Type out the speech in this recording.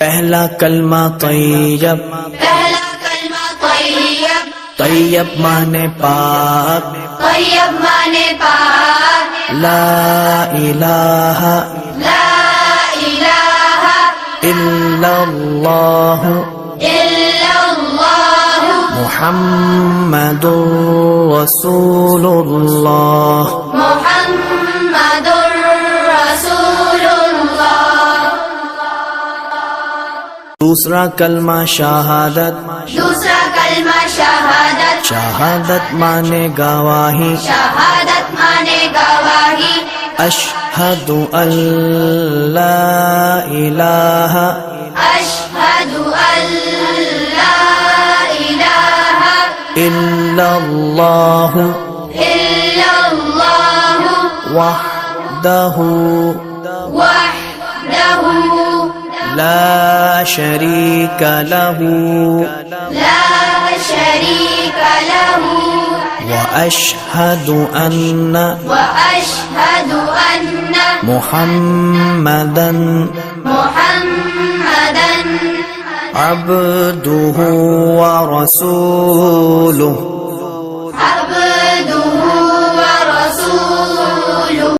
پہلا کلمہ طیب، پہلا کلمہ طیب، طیب مانے پاک، طیب مانے پاک، لا الہ لا الہ الا اللہ الا اللہ محمد رسول اللہ۔ محمد رسول اللہ۔ دوسرا کلمہ شہادت، دوسرا کلمہ شہادت، شہادت مانے گواہی، شہادت مانے گواہی، اشہد ان لا الہ اشہد ان لا الہ الا اللہ الا اللہ وحدہ وحدہ لا شریک لہ لا شریک لہ واشہد ان واشہد ان محمدا محمدا عبدہ ورسولہ۔ عبدہ